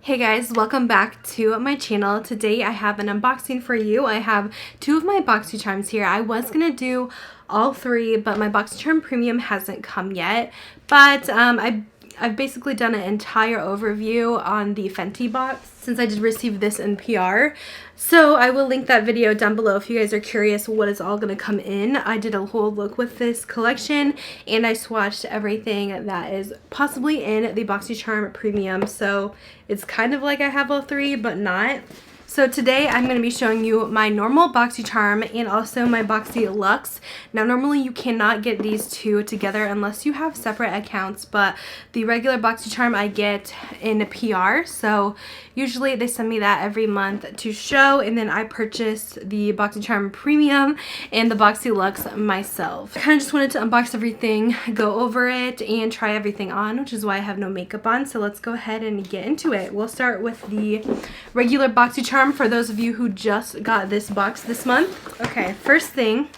Hey guys, welcome back to my channel. Today I have an unboxing for you. I have two of my Boxycharms here. I was going to do all three, but my Boxycharm Premium hasn't come yet. But I've basically done an entire overview on the Fenty box since I did receive this in PR. So I will link that video down below if you guys are curious what is all going to come in. I did a whole look with this collection and I swatched everything that is possibly in the Boxycharm Premium. So it's kind of like I have all three, but not. So today I'm going to be showing you my normal Boxycharm and also my Boxyluxe. Now normally you cannot get these two together unless you have separate accounts, but the regular Boxycharm I get in PR, so usually they send me that every month to show, and then I purchase the Boxycharm Premium and the Boxyluxe myself. I kind of just wanted to unbox everything, go over it, and try everything on, which is why I have no makeup on, so let's go ahead and get into it. We'll start with the regular Boxycharm for those of you who just got this box this month. Okay, first thing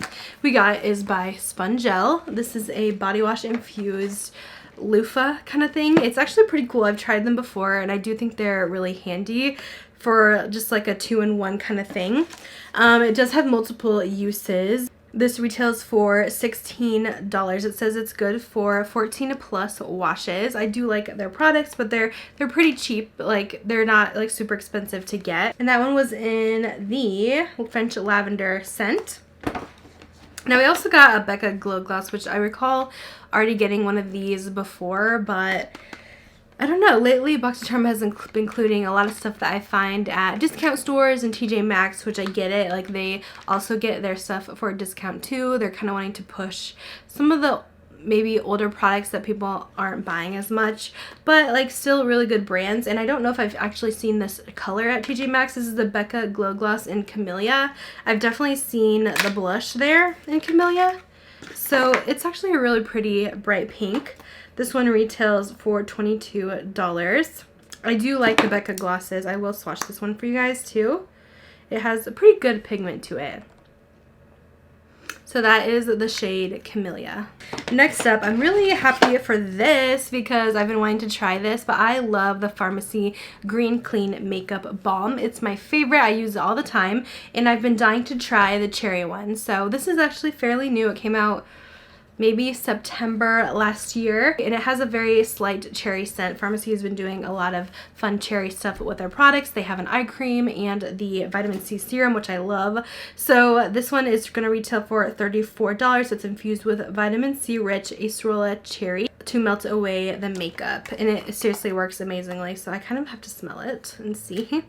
we got is by Spongel. This is a body wash infused loofah kind of thing. It's actually pretty cool. I've tried them before and I do think they're really handy for just like a two-in-one kind of thing. It does have multiple uses. This retails for $16. It says it's good for 14 plus washes. I do like their products, but they're pretty cheap. Like, they're not like super expensive to get. And that one was in the French lavender scent. Now we also got a Becca Glow Gloss, which I recall already getting one of these before, but I don't know, lately Boxycharm has been including a lot of stuff that I find at discount stores and TJ Maxx, which I get it. Like, they also get their stuff for a discount too. They're kind of wanting to push some of the maybe older products that people aren't buying as much, but like still really good brands. And I don't know if I've actually seen this color at TJ Maxx. This is the Becca Glow Gloss in Camellia. I've definitely seen the blush there in Camellia. So it's actually a really pretty bright pink. This one retails for $22. I do like the Becca glosses. I will swatch this one for you guys too. It has a pretty good pigment to it. So that is the shade Camellia. Next up, I'm really happy for this because I've been wanting to try this, but I love the Pharmacy Green Clean Makeup Balm. It's my favorite. I use it all the time, and I've been dying to try the cherry one. So this is actually fairly new. It came out maybe September last year, and it has a very slight cherry scent. Pharmacy has been doing a lot of fun cherry stuff with their products. They have an eye cream and the vitamin C serum, which I love. So this one is going to retail for $34. It's infused with vitamin C rich acerola cherry to melt away the makeup, and it seriously works amazingly. So I kind of have to smell it and see.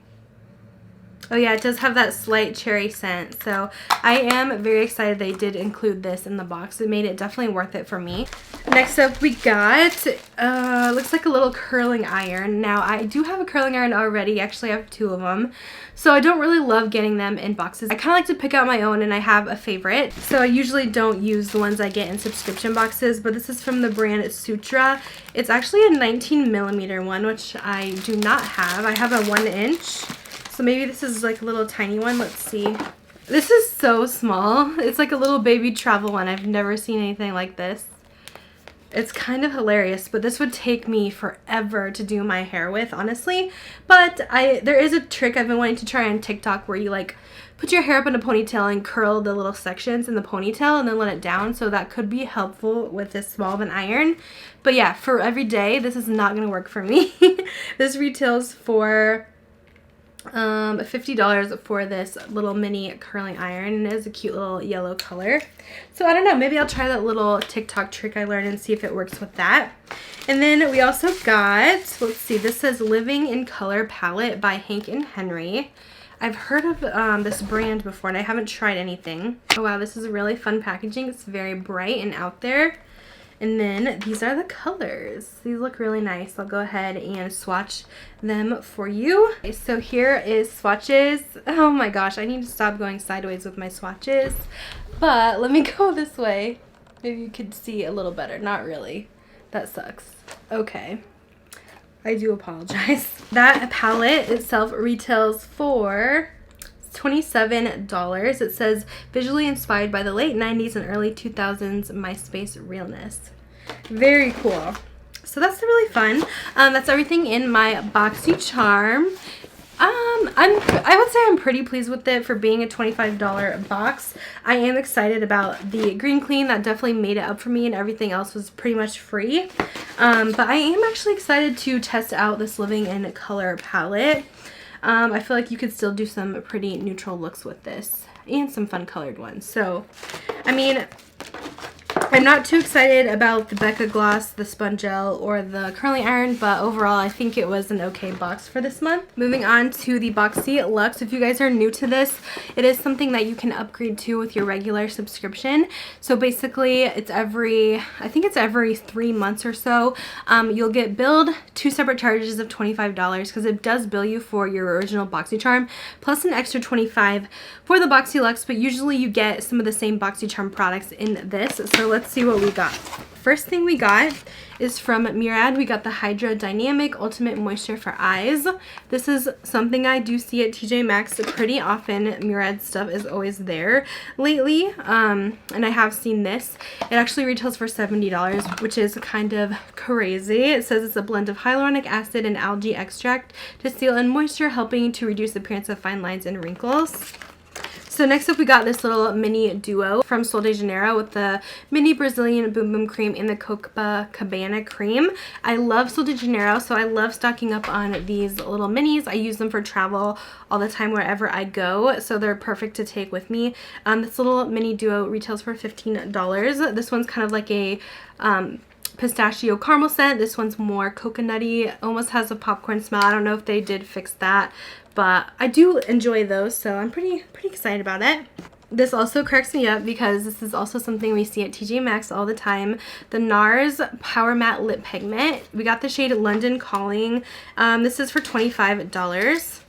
Oh yeah, it does have that slight cherry scent, so I am very excited they did include this in the box. It made it definitely worth it for me. Next up we got, looks like a little curling iron. Now I do have a curling iron already, actually I have two of them, so I don't really love getting them in boxes. I kind of like to pick out my own, and I have a favorite, so I usually don't use the ones I get in subscription boxes, but this is from the brand Sutra. It's actually a 19mm one, which I do not have. I have a 1-inch. So maybe this is like a little tiny one. Let's see. This is so small. It's like a little baby travel one. I've never seen anything like this. It's kind of hilarious, but this would take me forever to do my hair with, honestly. But there is a trick I've been wanting to try on TikTok where you like put your hair up in a ponytail and curl the little sections in the ponytail and then let it down. So that could be helpful with this small of an iron. But yeah, for every day, this is not going to work for me. This retails for $50 for this little mini curling iron, and it is a cute little yellow color. So I don't know, maybe I'll try that little TikTok trick I learned and see if it works with that. And then we also got, let's see, this says Living in Color Palette by Hank and Henry. I've heard of this brand before and I haven't tried anything. Oh wow, this is really fun packaging. It's very bright and out there. And then these are the colors. These look really nice. I'll go ahead and swatch them for you. Okay, so here is swatches. Oh my gosh, I need to stop going sideways with my swatches. But let me go this way. Maybe you could see a little better. Not really. That sucks. Okay. I do apologize. That palette itself retails for $27. It says visually inspired by the late 90s and early 2000s MySpace realness. Very cool. So that's really fun. That's everything in my Boxycharm. I would say I'm pretty pleased with it for being a $25 box. I am excited about the green clean. That definitely made it up for me, and everything else was pretty much free. But I am actually excited to test out this Living in Color palette. I feel like you could still do some pretty neutral looks with this and some fun colored ones. So, I mean, I'm not too excited about the Becca Gloss, the Sponge Gel, or the Curling Iron, but overall I think it was an okay box for this month. Moving on to the Boxyluxe. If you guys are new to this, it is something that you can upgrade to with your regular subscription. So basically it's I think it's every 3 months or so, you'll get billed 2 separate charges of $25 because it does bill you for your original Boxycharm plus an extra $25 for the Boxyluxe, but usually you get some of the same Boxycharm products in this. So let's see what we got. First thing we got is from Murad. We got the Hydra Dynamic Ultimate Moisture for Eyes. This is something I do see at TJ Maxx pretty often. Murad stuff is always there lately, and I have seen this. It actually retails for $70, which is kind of crazy. It says it's a blend of hyaluronic acid and algae extract to seal in moisture, helping to reduce the appearance of fine lines and wrinkles. So next up we got this little mini duo from Sol de Janeiro with the mini Brazilian Boom Boom Cream and the Copacabana Cream. I love Sol de Janeiro, so I love stocking up on these little minis. I use them for travel all the time wherever I go, so they're perfect to take with me. This little mini duo retails for $15. This one's kind of like a pistachio caramel scent. This one's more coconutty, almost has a popcorn smell. I don't know if they did fix that, but I do enjoy those, so I'm pretty excited about it. This also cracks me up because this is also something we see at TJ Maxx all the time. The NARS Power Matte Lip Pigment. We got the shade London Calling. This is for $25.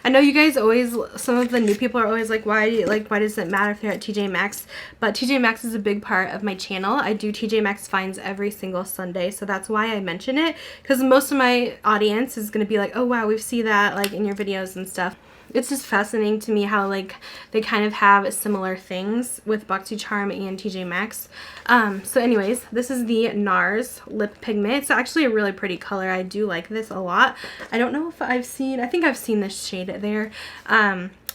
I know you guys always, some of the new people are always like, why does it matter if they're at TJ Maxx? But TJ Maxx is a big part of my channel. I do TJ Maxx finds every single Sunday, so that's why I mention it, because most of my audience is going to be like, oh wow, we see that like in your videos and stuff. It's just fascinating to me how like they kind of have similar things with Boxycharm and TJ Maxx. So anyways, this is the NARS Lip Pigment. It's actually a really pretty color. I do like this a lot. I don't know if I think I've seen this shade there.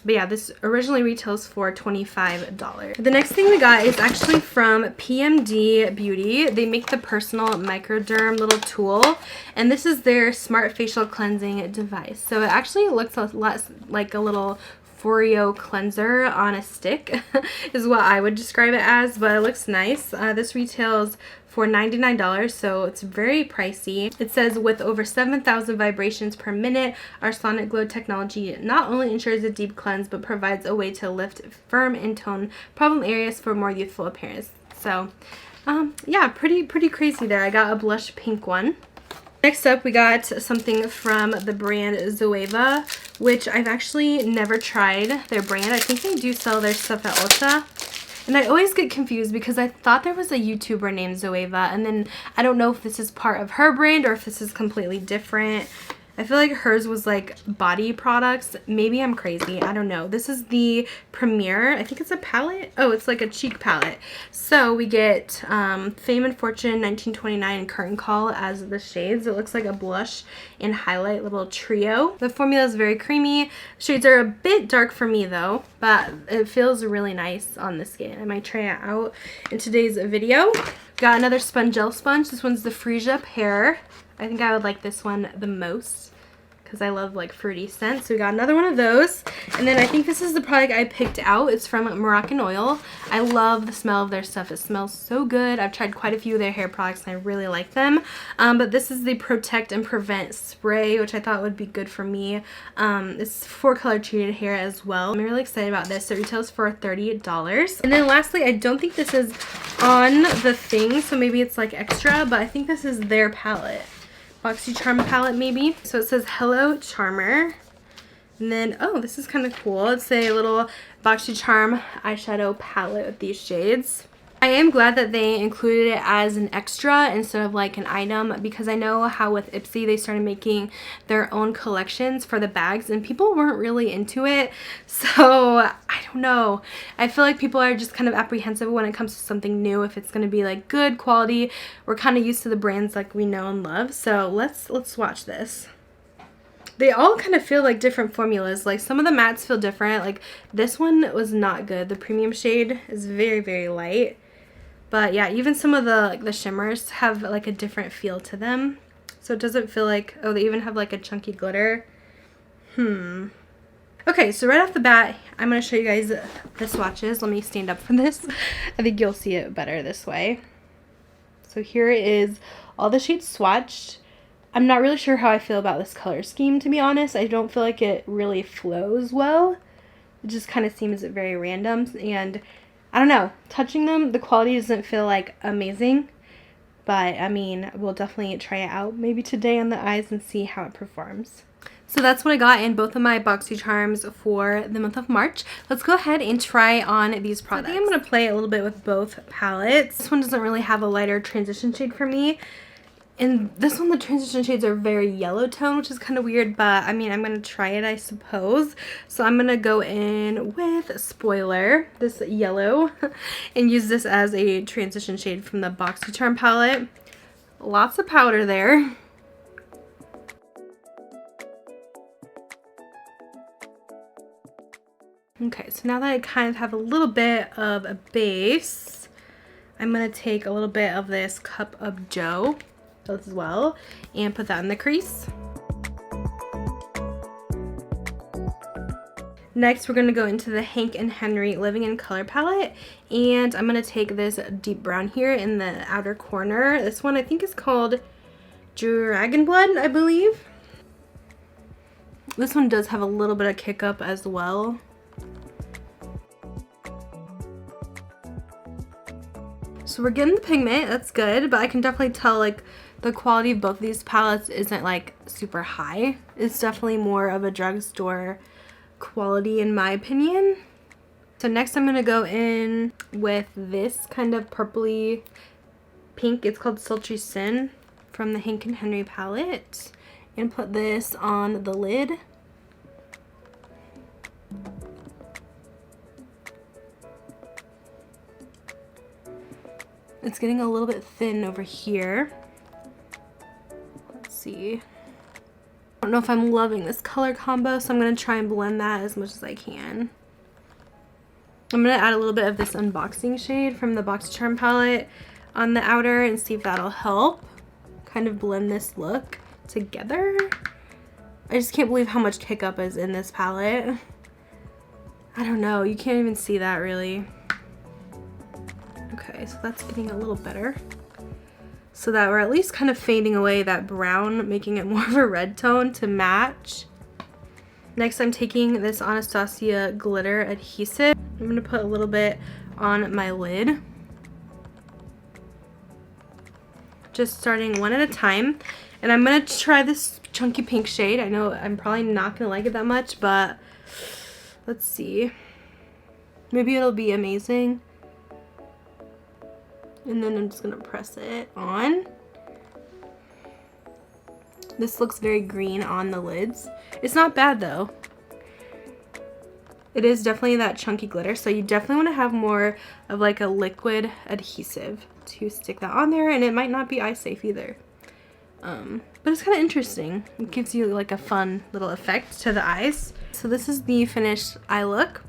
But yeah, this originally retails for $25. The next thing we got is actually from PMD Beauty. They make the personal microderm little tool, and this is their smart facial cleansing device. So it actually looks less like a little Foreo cleanser on a stick is what I would describe it as, but it looks nice. This retails for $99, so it's very pricey. It says with over 7,000 vibrations per minute, our Sonic Glow technology not only ensures a deep cleanse, but provides a way to lift, firm, and tone problem areas for more youthful appearance. So, yeah, pretty crazy there. I got a blush pink one. Next up, we got something from the brand Zoeva, which I've actually never tried their brand. I think they do sell their stuff at Ulta. And I always get confused because I thought there was a YouTuber named Zoeva, and then I don't know if this is part of her brand or if this is completely different. I feel like hers was like body products. Maybe I'm crazy. I don't know. This is the Premiere. I think it's a palette. Oh, it's like a cheek palette. So we get Fame and Fortune 1929 and Curtain Call as the shades. It looks like a blush and highlight little trio. The formula is very creamy. Shades are a bit dark for me though, but it feels really nice on the skin. I might try it out in today's video. Got another Sponge Gel sponge. This one's the Freesia Pear. I think I would like this one the most because I love like fruity scents. So we got another one of those. And then I think this is the product I picked out. It's from Moroccan Oil. I love the smell of their stuff. It smells so good. I've tried quite a few of their hair products and I really like them. But this is the Protect and Prevent Spray, which I thought would be good for me. It's for color treated hair as well. I'm really excited about this. It retails for $30. And then lastly, I don't think this is on the thing, so maybe it's like extra, but I think this is their palette. Boxycharm palette maybe. So it says Hello Charmer. And then, oh, this is kind of cool. It's a little Boxycharm eyeshadow palette with these shades. I am glad that they included it as an extra instead of like an item, because I know how with Ipsy they started making their own collections for the bags and people weren't really into it. So I don't know. I feel like people are just kind of apprehensive when it comes to something new, if it's going to be like good quality. We're kind of used to the brands like we know and love. So let's swatch this. They all kind of feel like different formulas. Like some of the mattes feel different. Like this one was not good. The premium shade is very, very light. But yeah, even some of the shimmers have like a different feel to them. So it doesn't feel like, oh, they even have like a chunky glitter. Okay, so right off the bat, I'm going to show you guys the swatches. Let me stand up for this. I think you'll see it better this way. So here is all the shades swatched. I'm not really sure how I feel about this color scheme, to be honest. I don't feel like it really flows well. It just kind of seems very random, and I don't know. Touching them, the quality doesn't feel like amazing, but I mean, we'll definitely try it out maybe today on the eyes and see how it performs. So that's what I got in both of my Boxycharms for the month of March. Let's go ahead and try on these products. I think I'm going to play a little bit with both palettes. This one doesn't really have a lighter transition shade for me. And this one, the transition shades are very yellow tone, which is kind of weird, but I mean, I'm going to try it, I suppose. So I'm going to go in with Spoiler, this yellow, and use this as a transition shade from the Boxycharm palette. Lots of powder there. Okay, so now that I kind of have a little bit of a base, I'm going to take a little bit of this Cup of Joe as well and put that in the crease. Next, we're going to go into the Hank and Henry Living in Color palette, and I'm going to take this deep brown here in the outer corner. This one I think is called Dragon Blood, I believe. This one does have a little bit of kick up as well. So we're getting the pigment, that's good, but I can definitely tell like the quality of both of these palettes isn't like super high. It's definitely more of a drugstore quality in my opinion. So next I'm going to go in with this kind of purpley pink. It's called Sultry Sin from the Hank and Henry palette, and put this on the lid. It's getting a little bit thin over here. Let's see. I don't know if I'm loving this color combo, so I'm going to try and blend that as much as I can. I'm going to add a little bit of this Unboxing shade from the Boxycharm palette on the outer and see if that'll help kind of blend this look together. I just can't believe how much kick-up is in this palette. I don't know, you can't even see that really. Okay, so that's getting a little better. So that we're at least kind of fading away that brown, making it more of a red tone to match. Next, I'm taking this Anastasia glitter adhesive. I'm going to put a little bit on my lid. Just starting one at a time. And I'm going to try this chunky pink shade. I know I'm probably not going to like it that much, but let's see. Maybe it'll be amazing. And then I'm just going to press it on. This looks very green on the lids. It's not bad though. It is definitely that chunky glitter, so you definitely want to have more of like a liquid adhesive to stick that on there, and it might not be eye safe either. But it's kind of interesting. It gives you like a fun little effect to the eyes. So this is the finished eye look.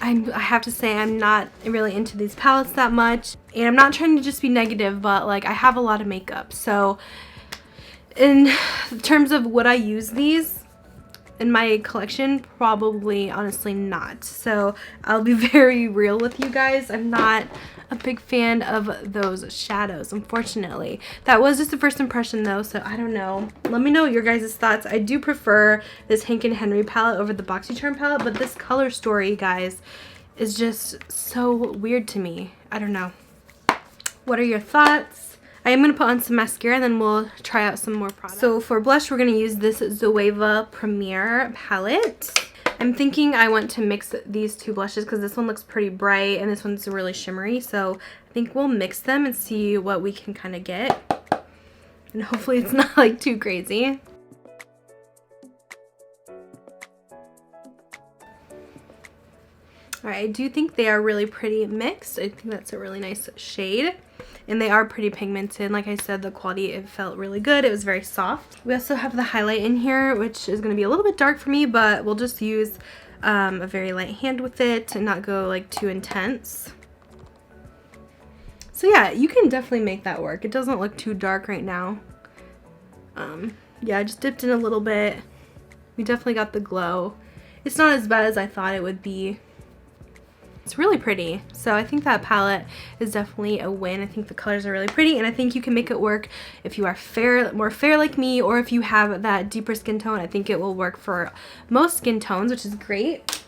I have to say I'm not really into these palettes that much, and I'm not trying to just be negative, but like I have a lot of makeup, so in terms of would I use these in my collection, probably honestly not. So I'll be very real with you guys. I'm not a big fan of those shadows, unfortunately. That was just the first impression though, so I don't know. Let me know your guys' thoughts. I do prefer this Hank and Henry palette over the Boxycharm palette, but this color story, guys, is just so weird to me. I don't know. What are your thoughts? I am going to put on some mascara and then we'll try out some more products. So for blush, we're going to use this Zoeva Premier palette. I'm thinking I want to mix these two blushes because this one looks pretty bright and this one's really shimmery. So I think we'll mix them and see what we can kind of get. And hopefully it's not like too crazy. Alright, I do think they are really pretty mixed. I think that's a really nice shade. And they are pretty pigmented. Like I said, the quality, it felt really good. It was very soft. We also have the highlight in here, which is going to be a little bit dark for me, but we'll just use a very light hand with it and not go like too intense. So yeah, you can definitely make that work. It doesn't look too dark right now. Yeah, I just dipped in a little bit. We definitely got the glow. It's not as bad as I thought it would be. It's really pretty. So I think that palette is definitely a win. I think the colors are really pretty, and I think you can make it work if you are more fair like me, or if you have that deeper skin tone. I think it will work for most skin tones, which is great.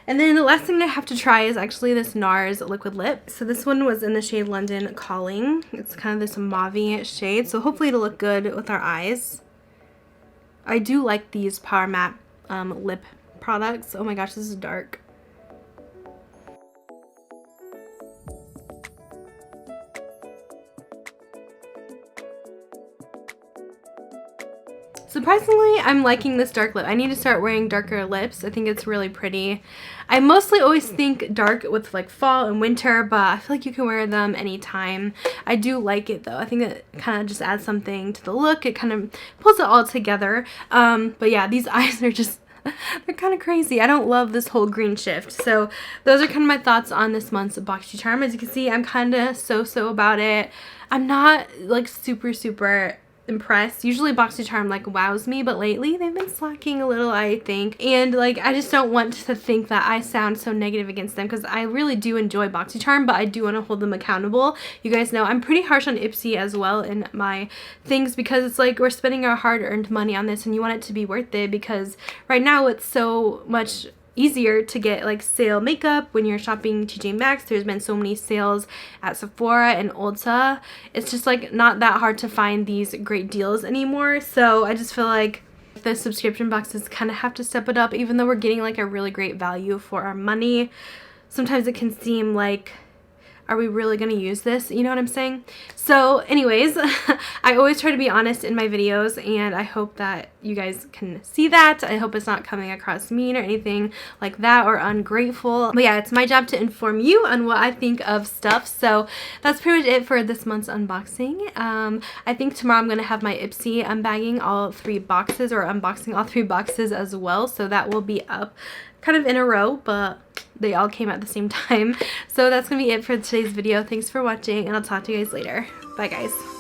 And then the last thing I have to try is actually this NARS liquid lip. So this one was in the shade London Calling. It's kind of this mauve-y shade, so hopefully it'll look good with our eyes. I do like these Power Matte lip products. Oh my gosh, this is dark. Surprisingly, I'm liking this dark lip. I need to start wearing darker lips. I think it's really pretty. I mostly always think dark with like fall and winter, but I feel like you can wear them anytime. I do like it though. I think it kind of just adds something to the look. It kind of pulls it all together. But yeah, these eyes are just, they're kind of crazy. I don't love this whole green shift. So those are kind of my thoughts on this month's Boxycharm. As you can see, I'm kind of so about it. I'm not like super impressed. Usually Boxycharm like wows me, but lately they've been slacking a little, I think. And like, I just don't want to think that I sound so negative against them, because I really do enjoy Boxycharm, but I do want to hold them accountable. You guys know I'm pretty harsh on Ipsy as well in my things, because it's like we're spending our hard-earned money on this and you want it to be worth it, because right now it's so much easier to get like sale makeup when you're shopping TJ Maxx. There's been so many sales at Sephora and Ulta. It's just like not that hard to find these great deals anymore. So I just feel like the subscription boxes kind of have to step it up, even though we're getting like a really great value for our money. Sometimes it can seem like, are we really going to use this? You know what I'm saying? So anyways, I always try to be honest in my videos, and I hope that you guys can see that. I hope it's not coming across mean or anything like that, or ungrateful. But yeah, it's my job to inform you on what I think of stuff. So that's pretty much it for this month's unboxing. I think tomorrow I'm going to have my Ipsy unbagging all 3 boxes, or unboxing all 3 boxes as well. So that will be up kind of in a row, but they all came at the same time. So that's gonna be it for today's video. Thanks for watching, and I'll talk to you guys later. Bye guys.